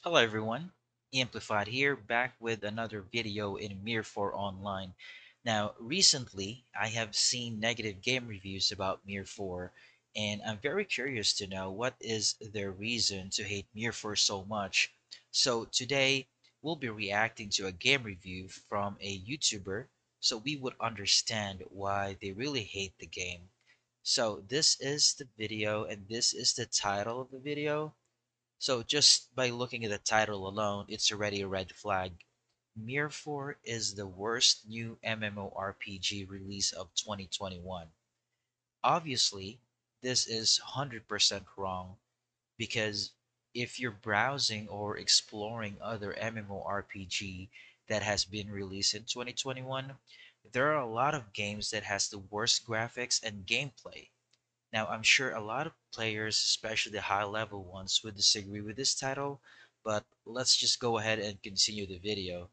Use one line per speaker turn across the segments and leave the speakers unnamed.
Hello everyone, Amplified here, back with another video in MIR4 Online. Now, recently, I have seen negative game reviews about MIR4, and I'm very curious to know what is their reason to hate MIR4 so much. So today, we'll be reacting to a game review from a YouTuber, so we would understand why they really hate the game. So this is the video, and this is the title of the video. So just by looking at the title alone, it's already a red flag. MIR4 is the worst new MMORPG release of 2021. Obviously, this is 100% wrong because if you're browsing or exploring other MMORPG that has been released in 2021, there are a lot of games that has the worst graphics and gameplay. Now, I'm sure a lot of players, especially the high level ones, would disagree with this title, but let's just go ahead and continue the video.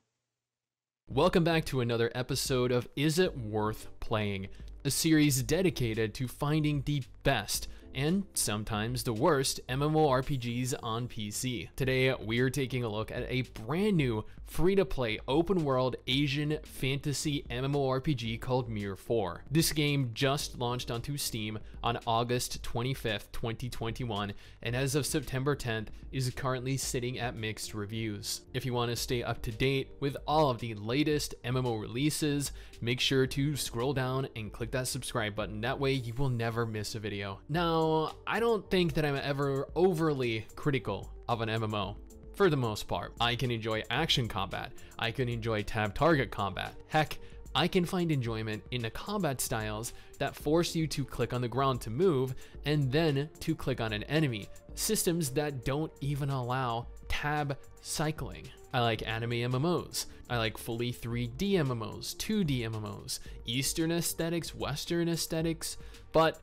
Welcome back to another episode of Is It Worth Playing? A series dedicated to finding the best and sometimes the worst MMORPGs on PC. Today, we're taking a look at a brand new free-to-play open-world Asian fantasy MMORPG called MIR4. This game just launched onto Steam on August 25th, 2021, and as of September 10th, is currently sitting at mixed reviews. If you want to stay up to date with all of the latest MMO releases, make sure to scroll down and click that subscribe button. That way you will never miss a video. Now, I don't think that I'm ever overly critical of an MMO. For the most part, I can enjoy action combat. I can enjoy tab target combat. Heck, I can find enjoyment in the combat styles that force you to click on the ground to move and then to click on an enemy. Systems that don't even allow tab cycling. I like anime MMOs. I like fully 3D MMOs, 2D MMOs, Eastern aesthetics, Western aesthetics, but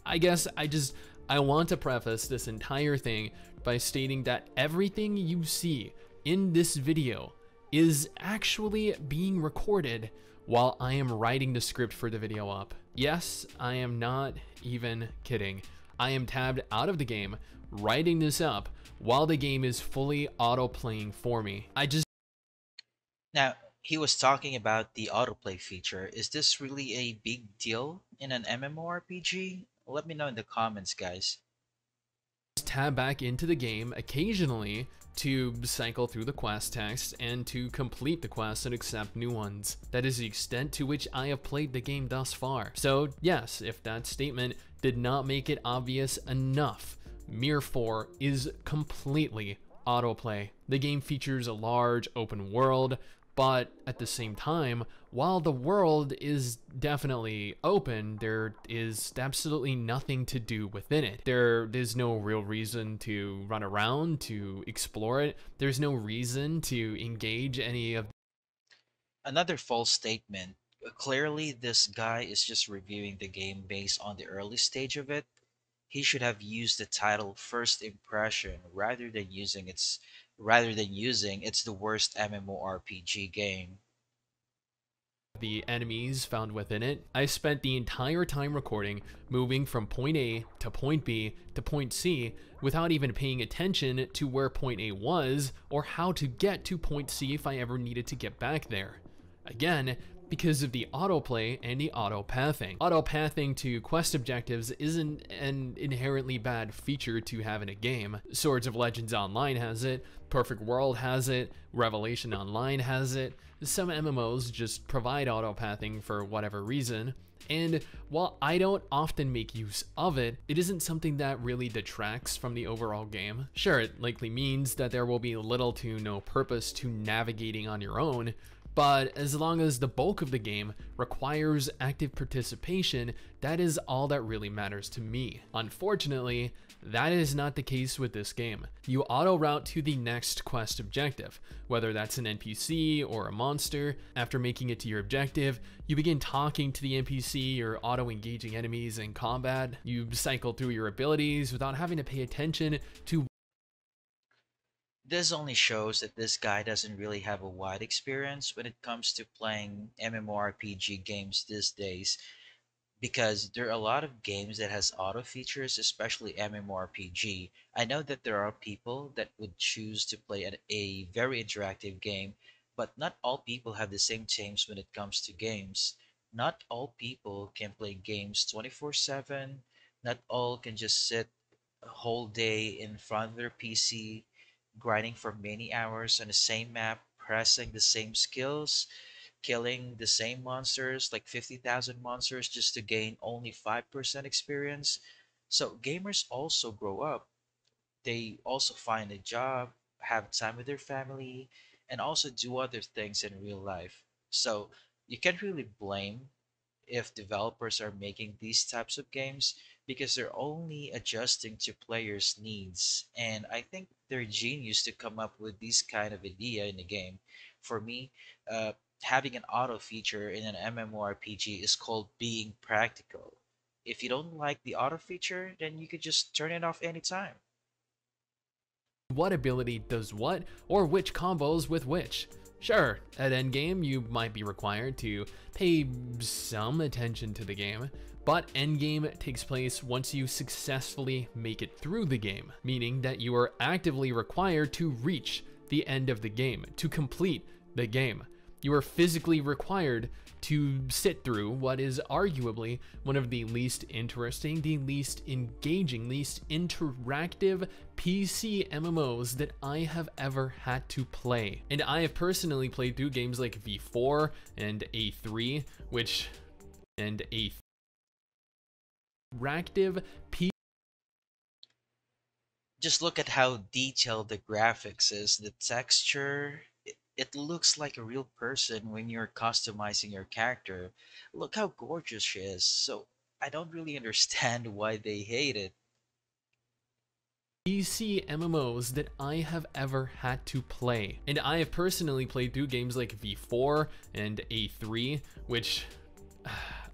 I guess I want to preface this entire thing by stating that everything you see in this video is actually being recorded while I am writing the script for the video up. Yes, I am not even kidding. I am tabbed out of the game, writing this up while the game is fully auto-playing for me.
Now, he was talking about the autoplay feature. Is this really a big deal in an MMORPG? Let me know in the comments, guys.
Tab back into the game occasionally to cycle through the quest text and to complete the quests and accept new ones. That is the extent to which I have played the game thus far. So yes, if that statement did not make it obvious enough, MIR4 is completely autoplay. The game features a large open world, but at the same time, while the world is definitely open, there is absolutely nothing to do within it. There is no real reason to run around, to explore it. There's no reason to engage any of.
Another false statement. Clearly, this guy is just reviewing the game based on the early stage of it. He should have used the title first impression rather than using it's the worst MMORPG game.
The enemies found within it. I spent the entire time recording moving from point A to point B to point C without even paying attention to where point A was or how to get to point C if I ever needed to get back there. Again, because of the autoplay and the auto-pathing. Auto-pathing to quest objectives isn't an inherently bad feature to have in a game. Swords of Legends Online has it, Perfect World has it, Revelation Online has it. Some MMOs just provide auto-pathing for whatever reason, and while I don't often make use of it, it isn't something that really detracts from the overall game. Sure, it likely means that there will be little to no purpose to navigating on your own, but as long as the bulk of the game requires active participation, that is all that really matters to me. Unfortunately, that is not the case with this game. You auto-route to the next quest objective, whether that's an NPC or a monster. After making it to your objective, you begin talking to the NPC or auto-engaging enemies in combat. You cycle through your abilities without having to pay attention to.
This only shows that this guy doesn't really have a wide experience when it comes to playing MMORPG games these days. because there are a lot of games that has auto features, especially MMORPG. I know that there are people that would choose to play a very interactive game, but not all people have the same taste when it comes to games. Not all people can play games 24/7. Not all can just sit a whole day in front of their PC, grinding for many hours on the same map, pressing the same skills, killing the same monsters, like 50,000 monsters, just to gain only 5% experience. So gamers also grow up. They also find a job, have time with their family, and also do other things in real life. So you can't really blame if developers are making these types of games because they're only adjusting to players' needs. And I think they're genius to come up with this kind of idea in the game. For me, uh, having an auto feature in an MMORPG is called being practical. If you don't like the auto feature, then you could just turn it off anytime.
What ability does what, or which combos with which. Sure, at endgame you might be required to pay some attention to the game, but endgame takes place once you successfully make it through the game, meaning that you are actively required to reach the end of the game, to complete the game. You are physically required to sit through what is arguably one of the least interesting, the least engaging, least interactive PC MMOs that I have ever had to play. And I have personally played through games like V4 and A3, which and a interactive PC.
Just look at how detailed the graphics is, the texture. It looks like a real person when you're customizing your character. Look how gorgeous she is. So I don't really understand why they hate it.
PC MMOs that I have ever had to play. And I have personally played through games like V4 and A3, which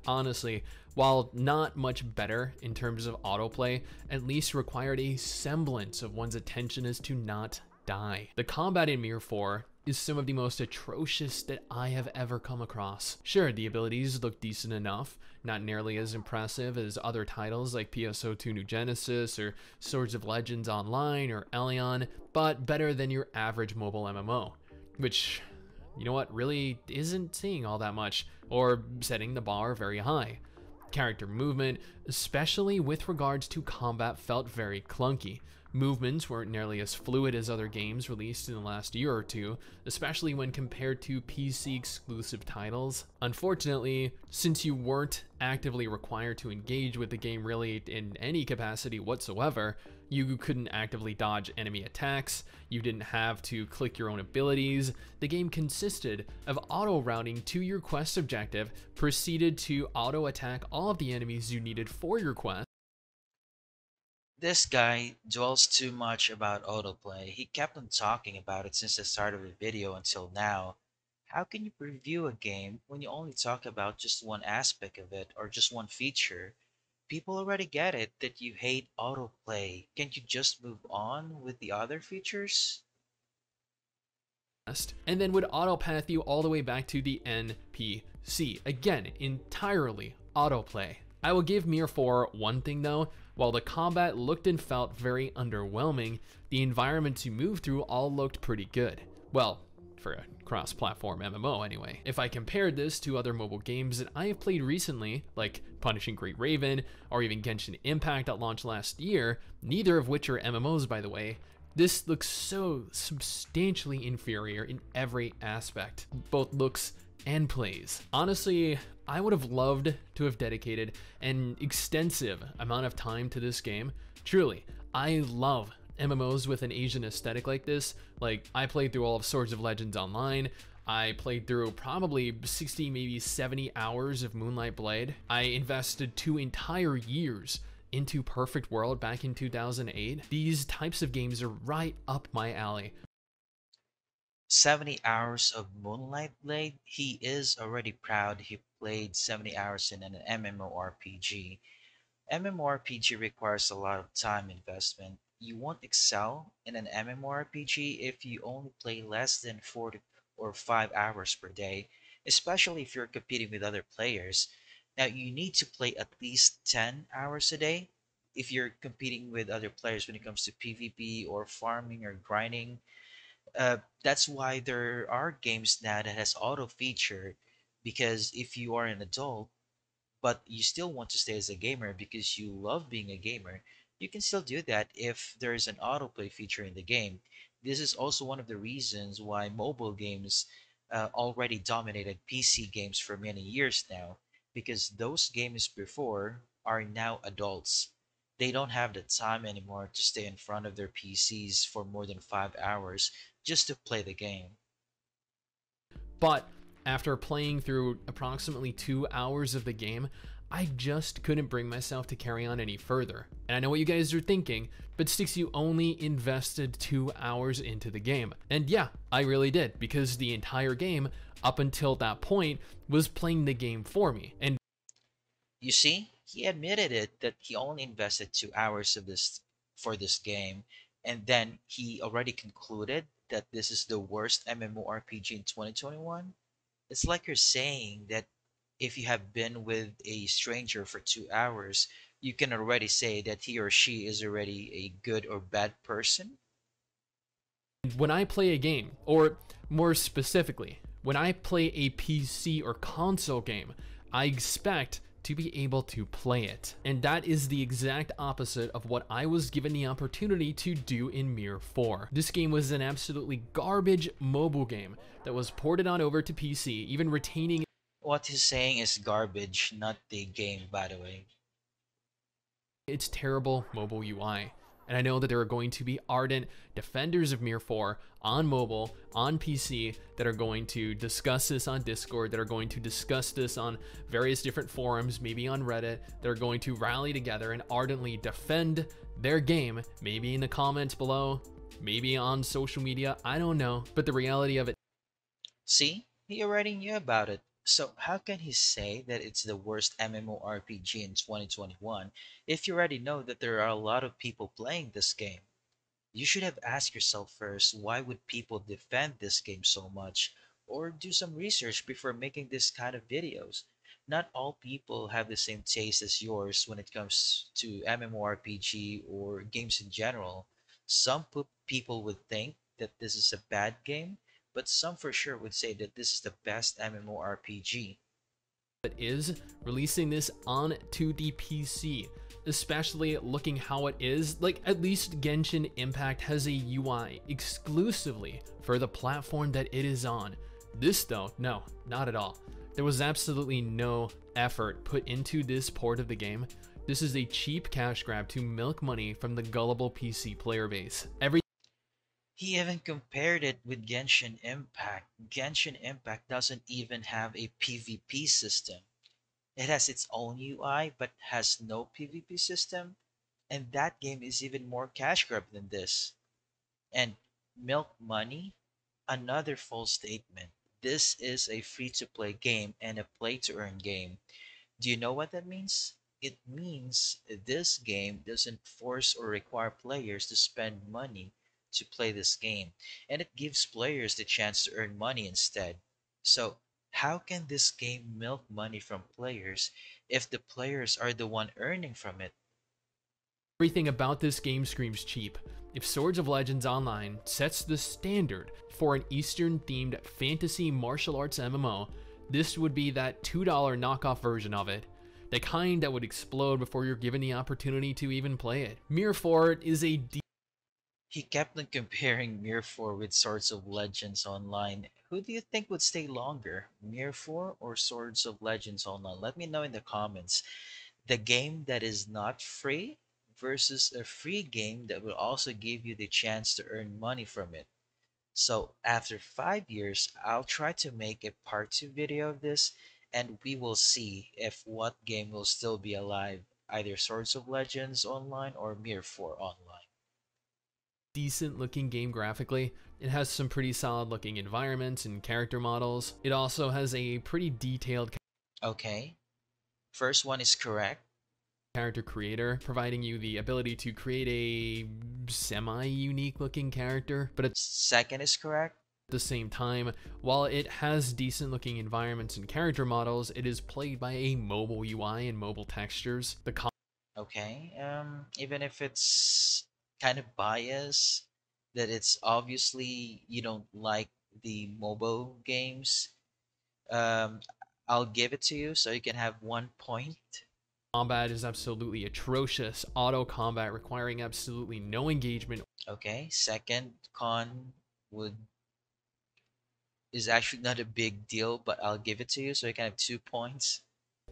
honestly, while not much better in terms of autoplay, at least required a semblance of one's attention as to not die. The combat in MIR4 is some of the most atrocious that I have ever come across. Sure, the abilities look decent enough, not nearly as impressive as other titles like PSO2 New Genesis or Swords of Legends Online or Elion, but better than your average mobile MMO, which, you know what, really isn't seeing all that much, or setting the bar very high. Character movement, especially with regards to combat, felt very clunky. Movements weren't nearly as fluid as other games released in the last year or two, especially when compared to PC exclusive titles. Unfortunately, since you weren't actively required to engage with the game really in any capacity whatsoever, you couldn't actively dodge enemy attacks, you didn't have to click your own abilities. The game consisted of auto routing to your quest objective, proceeded to auto attack all of the enemies you needed for your quest.
This guy dwells too much about autoplay. He kept on talking about it since the start of the video until now. How can you review a game when you only talk about just one aspect of it or just one feature? People already get it that you hate autoplay. Can't you just move on with the other features?
And then would autopath you all the way back to the NPC. Again, entirely autoplay. I will give MIR4 one thing though, while the combat looked and felt very underwhelming, the environments you moved through all looked pretty good. Well, for a cross-platform MMO anyway. If I compared this to other mobile games that I have played recently, like Punishing Great Raven, or even Genshin Impact that launched last year, neither of which are MMOs by the way, this looks so substantially inferior in every aspect, both looks and plays. Honestly, I would have loved to have dedicated an extensive amount of time to this game. Truly, I love MMOs with an Asian aesthetic like this. Like, I played through all of Swords of Legends Online. I played through probably 60, maybe 70 hours of Moonlight Blade. I invested 2 entire years into Perfect World back in 2008. These types of games are right up my alley.
70 hours of Moonlight Blade? He is already proud he played 70 hours in an MMORPG. MMORPG requires a lot of time investment. You won't excel in an MMORPG if you only play less than 4 or 5 hours per day, especially if you're competing with other players. Now, you need to play at least 10 hours a day if you're competing with other players when it comes to PvP or farming or grinding. That's why there are games now that has auto feature, because if you are an adult but you still want to stay as a gamer because you love being a gamer, you can still do that if there is an autoplay feature in the game. This is also one of the reasons why mobile games already dominated PC games for many years now, because those games before are now adults. They don't have the time anymore to stay in front of their PCs for more than 5 hours just to play the game.
But after playing through approximately 2 hours of the game, I just couldn't bring myself to carry on any further. And I know what you guys are thinking, but Sticks, you only invested 2 hours into the game. And yeah, I really did, because the entire game, up until that point, was playing the game for me. And
You see, he admitted it that he only invested 2 hours of this for this game, and then he already concluded that this is the worst MMORPG in 2021. It's like you're saying that if you have been with a stranger for 2 hours, you can already say that he or she is already a good or bad person.
when I play a game, or more specifically, when I play a PC or console game, I expect to be able to play it. And that is the exact opposite of what I was given the opportunity to do in MIR4. This game was an absolutely garbage mobile game that was ported on over to PC, even retaining
What he's saying is garbage, not the game, by the way.
its terrible mobile UI. And I know that there are going to be ardent defenders of MIR4 on mobile, on PC, that are going to discuss this on Discord, that are going to discuss this on various different forums, maybe on Reddit, that are going to rally together and ardently defend their game, maybe in the comments below, maybe on social media, I don't know. But the reality of it
See, he already knew about it. So how can he say that it's the worst MMORPG in 2021 if you already know that there are a lot of people playing this game? You should have asked yourself first, why would people defend this game so much, or do some research before making this kind of videos. Not all people have the same taste as yours when it comes to MMORPG or games in general. Some people would think that this is a bad game, but some for sure would say that this is the best MMORPG.
is releasing this onto the PC, especially looking how it is. Like, at least Genshin Impact has a UI exclusively for the platform that it is on. This though, no, not at all. There was absolutely no effort put into this port of the game. This is a cheap cash grab to milk money from the gullible PC player base.
He even compared it with Genshin Impact. Genshin Impact doesn't even have a PvP system. It has its own UI but has no PvP system, and that game is even more cash grab than this. And milk money? Another false statement. This is a free to play game and a play to earn game. Do you know what that means? It means this game doesn't force or require players to spend money to play this game, and it gives players the chance to earn money instead. So, how can this game milk money from players if the players are the one earning from it?
Everything about this game screams cheap. If Swords of Legends Online sets the standard for an Eastern-themed fantasy martial arts MMO, this would be that $2 knockoff version of it. The kind that would explode before you're given the opportunity to even play it. MIR4 is a
He kept on comparing MIR4 with Swords of Legends Online. Who do you think would stay longer, MIR4 or Swords of Legends Online? Let me know in the comments. The game that is not free versus a free game that will also give you the chance to earn money from it. So after 5 years, I'll try to make a part 2 video of this, and we will see if what game will still be alive, either Swords of Legends Online or MIR4 Online.
decent looking game graphically. It has some pretty solid looking environments and character models. It also has a pretty detailed
Okay, first one is correct.
character creator, providing you the ability to create a semi-unique looking character, but
Second is correct.
At the same time, while it has decent looking environments and character models, it is played by a mobile UI and mobile textures. The
Okay. Even if it's kind of biased, that it's obviously you don't like the mobile games, um, I'll give it to you so you can have 1 point.
combat is absolutely atrocious, auto combat requiring absolutely no engagement
Okay. Second con would is actually not a big deal, but I'll give it to you so you can have 2 points.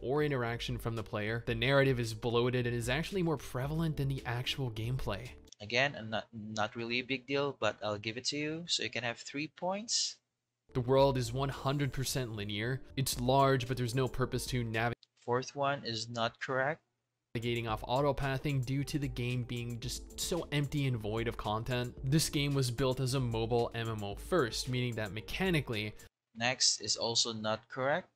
or interaction from the player. The narrative is bloated and is actually more prevalent than the actual gameplay.
Again, not really a big deal, but I'll give it to you so you can have 3 points.
The world is 100% linear. It's large, but there's no purpose to
Fourth one is not correct.
navigating off autopathing due to the game being just so empty and void of content. This game was built as a mobile MMO first, meaning that mechanically,
Next is also not correct.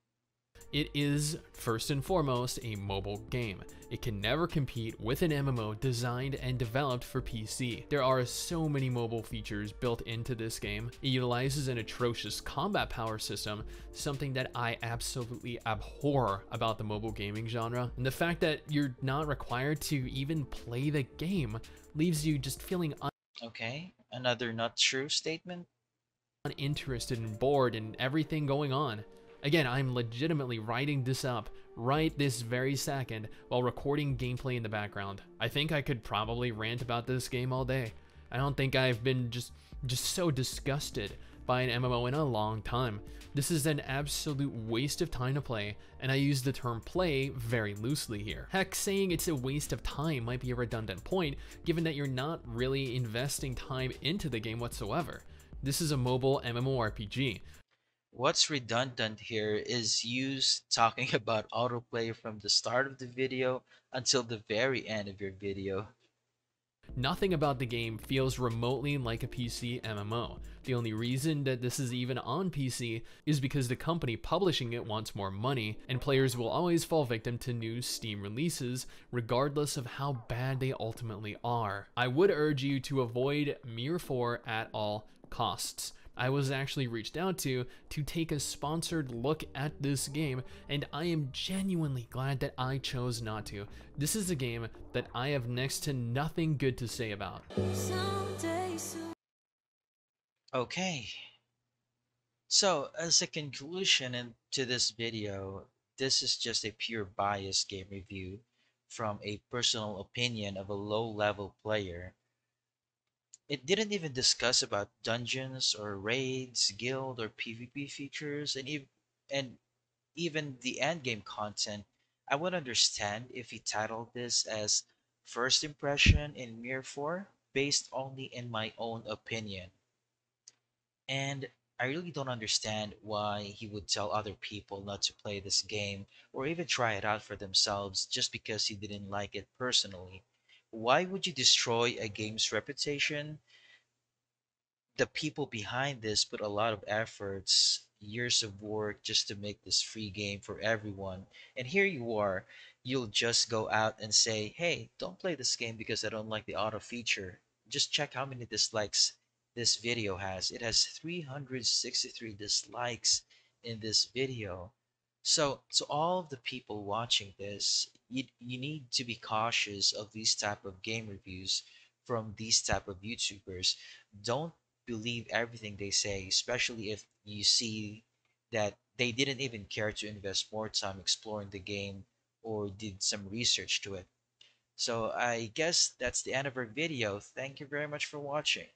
it is first and foremost a mobile game. It can never compete with an MMO designed and developed for PC. There are so many mobile features built into this game. It utilizes an atrocious combat power system, something that I absolutely abhor about the mobile gaming genre. And the fact that you're not required to even play the game leaves you just feeling
Okay, another not true statement.
uninterested and bored in everything going on. Again, I'm legitimately writing this up right this very second while recording gameplay in the background. I think I could probably rant about this game all day. I don't think I've been just so disgusted by an MMO in a long time. This is an absolute waste of time to play, and I use the term play very loosely here. Heck, saying it's a waste of time might be a redundant point, given that you're not really investing time into the game whatsoever. This is a mobile MMORPG.
What's redundant here is you talking about autoplay from the start of the video until the very end of your video.
Nothing about the game feels remotely like a PC MMO. The only reason that this is even on PC is because the company publishing it wants more money, and players will always fall victim to new Steam releases, regardless of how bad they ultimately are. I would urge you to avoid MIR4 at all costs. I was actually reached out to take a sponsored look at this game, and I am genuinely glad that I chose not to. This is a game that I have next to nothing good to say about.
Okay, so as a conclusion to this video, this is just a pure bias game review from a personal opinion of a low-level player. It didn't even discuss about dungeons or raids, guild or PvP features, and even the endgame content. I would understand if he titled this as First Impression in Mir 4 based only in my own opinion. And I really don't understand why he would tell other people not to play this game or even try it out for themselves just because he didn't like it personally. Why would you destroy a game's reputation? The people behind this put a lot of efforts, years of work just to make this free game for everyone. And here you are, you'll just go out and say, hey, don't play this game because I don't like the auto feature. Just check how many dislikes this video has. It has 363 dislikes in this video. So to all of the people watching this, you need to be cautious of these type of game reviews from these type of YouTubers. Don't believe everything they say, especially if you see that they didn't even care to invest more time exploring the game or did some research to it. So I guess that's the end of our video. Thank you very much for watching.